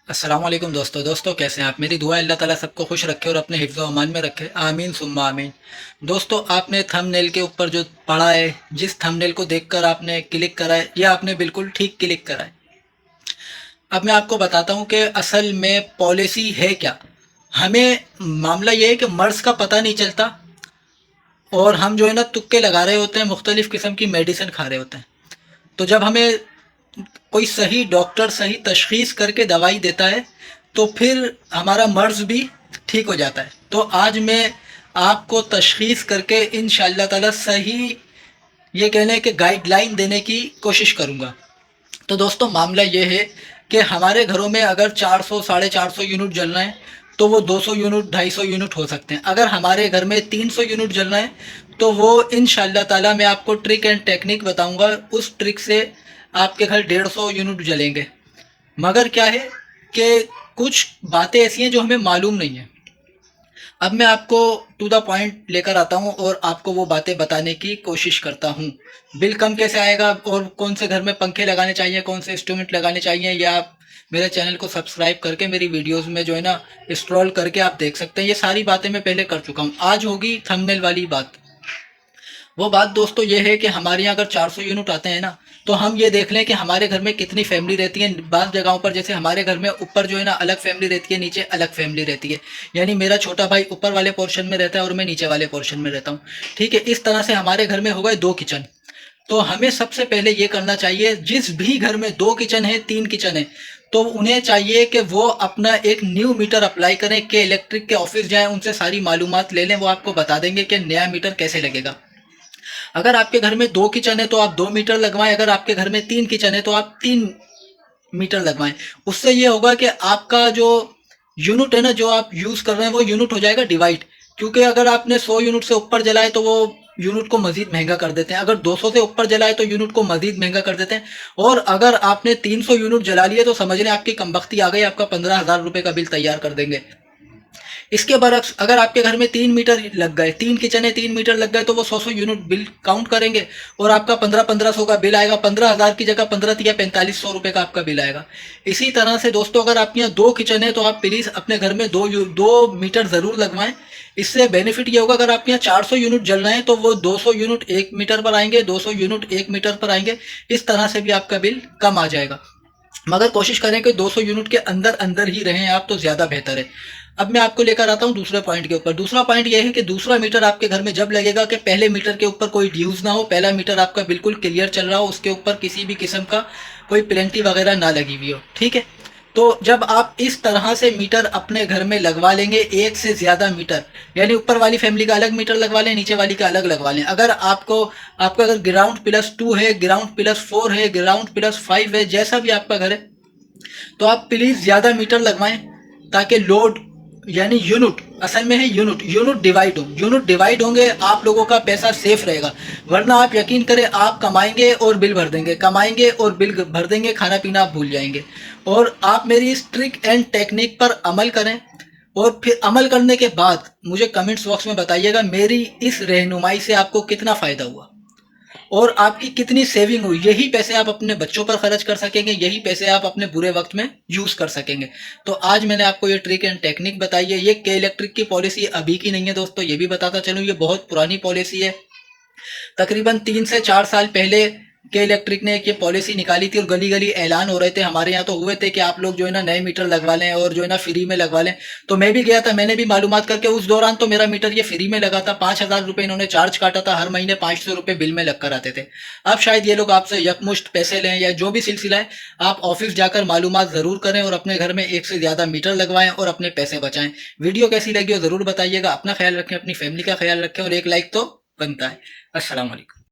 अस्सलाम वालेकुम दोस्तों कैसे हैं आप। मेरी दुआ है अल्लाह ताला सबको खुश रखे और अपने हिफ्ज़ व अमान में रखे, आमीन सुम्मा आमीन। दोस्तों, आपने थंबनेल के ऊपर जो पढ़ा है, जिस थंबनेल को देखकर आपने क्लिक करा है, यह आपने बिल्कुल ठीक क्लिक करा है। अब मैं आपको बताता हूँ कि असल में पॉलिसी है क्या। हमें मामला यह है कि मर्ज़ का पता नहीं चलता और हम जो है ना तुक्के लगा रहे होते हैं, मुख्तलिफ़ किस्म की मेडिसिन खा रहे होते हैं। तो जब हमें कोई सही डॉक्टर सही तशख़ीस करके दवाई देता है तो फिर हमारा मर्ज़ भी ठीक हो जाता है। तो आज मैं आपको तशख़ीस करके इंशाअल्लाह ताला सही, ये कह लें कि गाइडलाइन देने की कोशिश करूँगा। तो दोस्तों, मामला ये है कि हमारे घरों में अगर 400 साढ़े 400 यूनिट जल रहे हैं तो वो 200 यूनिट 250 यूनिट हो सकते हैं। अगर हमारे घर में 300 यूनिट जल रहे हैं तो वो इंशाअल्लाह ताला मैं आपको ट्रिक एंड टेक्निक बताऊंगा, उस ट्रिक से आपके घर 150 यूनिट जलेंगे। मगर क्या है कि कुछ बातें ऐसी हैं जो हमें मालूम नहीं है। अब मैं आपको टू द पॉइंट लेकर आता हूँ और आपको वो बातें बताने की कोशिश करता हूँ। बिल कम कैसे आएगा और कौन से घर में पंखे लगाने चाहिए, कौन से इंस्ट्रूमेंट लगाने चाहिए, या आप मेरे चैनल को सब्सक्राइब करके मेरी वीडियोस में जो है ना स्क्रॉल करके आप देख सकते हैं। ये सारी बातें मैं पहले कर चुका हूँ। आज होगी थंबनेल वाली बात। वो बात दोस्तों ये है कि हमारे यहाँ अगर 400 यूनिट आते हैं ना, तो हम ये देख लें कि हमारे घर में कितनी फैमिली रहती है। बाज़ जगहों पर जैसे हमारे घर में ऊपर जो है ना अलग फैमिली रहती है, नीचे अलग फैमिली रहती है। यानी मेरा छोटा भाई ऊपर वाले पोर्शन में रहता है और मैं नीचे वाले पोर्शन में रहता हूँ। ठीक है, इस तरह से हमारे घर में हो गए 2 किचन। तो हमें सबसे पहले ये करना चाहिए, जिस भी घर में 2 किचन है 3 किचन है, तो उन्हें चाहिए कि वो अपना एक न्यू मीटर अप्लाई करें, कि इलेक्ट्रिक के ऑफिस जाएं, उनसे सारी मालूमात ले लें। वो आपको बता देंगे कि नया मीटर कैसे लगेगा। अगर आपके घर में 2 किचन है तो आप 2 मीटर लगवाएं। अगर आपके घर में 3 किचन है तो आप 3 मीटर लगवाएं। उससे ये होगा कि आपका जो यूनिट है ना, जो आप यूज़ कर रहे हैं, वो यूनिट हो जाएगा डिवाइड। क्योंकि अगर आपने 100 यूनिट से ऊपर जलाए तो वो यूनिट को मजीद महंगा कर देते हैं। अगर 200 से ऊपर जलाए तो यूनिट को मजीद महंगा कर देते हैं। और अगर आपने 300 यूनिट जला लिए तो समझ लें आपकी कमबख्ती आ गई, आपका 15,000 रुपये का बिल तैयार कर देंगे। इसके बरक्स अगर आपके घर में 3 मीटर लग गए, 3 किचन है, 3 मीटर लग गए, तो वो 100 यूनिट बिल काउंट करेंगे और आपका 1500 का बिल आएगा। 15,000 की जगह 15 या 4500 रुपये का आपका बिल आएगा। इसी तरह से दोस्तों, अगर आपके यहाँ 2 किचन है तो आप प्लीज़ अपने घर में 2 मीटर ज़रूर लगवाएं। इससे बेनिफिट ये होगा, अगर आपके यहाँ 400 यूनिट जल रहे हैं तो वो 200 यूनिट 1 मीटर पर आएंगे, 200 यूनिट 1 मीटर पर आएंगे। इस तरह से भी आपका बिल कम आ जाएगा। मगर कोशिश करें कि 200 यूनिट के अंदर अंदर ही रहें आप, तो ज़्यादा बेहतर है। अब मैं आपको लेकर आता हूँ दूसरे पॉइंट के ऊपर। दूसरा पॉइंट यह है कि दूसरा मीटर आपके घर में जब लगेगा कि पहले मीटर के ऊपर कोई ड्यूज ना हो, पहला मीटर आपका बिल्कुल क्लियर चल रहा हो, उसके ऊपर किसी भी किस्म का कोई पेनल्टी वगैरह ना लगी हुई हो। ठीक है, तो जब आप इस तरह से मीटर अपने घर में लगवा लेंगे, एक से ज़्यादा मीटर, यानी ऊपर वाली फैमिली का अलग मीटर लगवा लें, नीचे वाली का अलग लगवा लें। अगर आपका अगर ग्राउंड +2 है, ग्राउंड +4 है, ग्राउंड +5 है, जैसा भी आपका घर है, तो आप प्लीज़ ज़्यादा मीटर लगवाएं ताकि लोड, यानी यूनिट, असल में है यूनिट, यूनिट डिवाइड हो। यूनिट डिवाइड होंगे, आप लोगों का पैसा सेफ रहेगा। वरना आप यकीन करें, आप कमाएंगे और बिल भर देंगे, कमाएंगे और बिल भर देंगे, खाना पीना आप भूल जाएंगे। और आप मेरी इस ट्रिक एंड टेक्निक पर अमल करें और फिर अमल करने के बाद मुझे कमेंट्स बॉक्स में बताइएगा मेरी इस रहनुमाई से आपको कितना फ़ायदा हुआ और आपकी कितनी सेविंग हुई। यही पैसे आप अपने बच्चों पर खर्च कर सकेंगे, यही पैसे आप अपने बुरे वक्त में यूज़ कर सकेंगे। तो आज मैंने आपको ये ट्रिक एंड टेक्निक बताई है। ये के इलेक्ट्रिक की पॉलिसी अभी की नहीं है दोस्तों, ये भी बताता चलूँ, ये बहुत पुरानी पॉलिसी है। तकरीबन 3 से 4 साल पहले के इलेक्ट्रिक ने एक ये पॉलिसी निकाली थी और गली गली ऐलान हो रहे थे। हमारे यहाँ तो हुए थे कि आप लोग जो है ना नए मीटर लगवा लें और जो है ना फ्री में लगवा लें। तो मैं भी गया था, मैंने भी मालूमात करके, उस दौरान तो मेरा मीटर ये फ्री में लगा था। 5,000 रुपये इन्होंने चार्ज काटा था, हर महीने 500 रुपये बिल में लग कर आते थे। अब शायद ये लोग आपसे यकमुश्त पैसे लें या जो भी सिलसिला है, आप ऑफिस जाकर मालूमात ज़रूर करें और अपने घर में एक से ज़्यादा मीटर लगवाएं और अपने पैसे बचाएं। वीडियो कैसी लगी हो ज़रूर बताइएगा। अपना ख्याल रखें, अपनी फैमिली का ख्याल रखें और एक लाइक तो बनता है। अस्सलाम वालेकुम।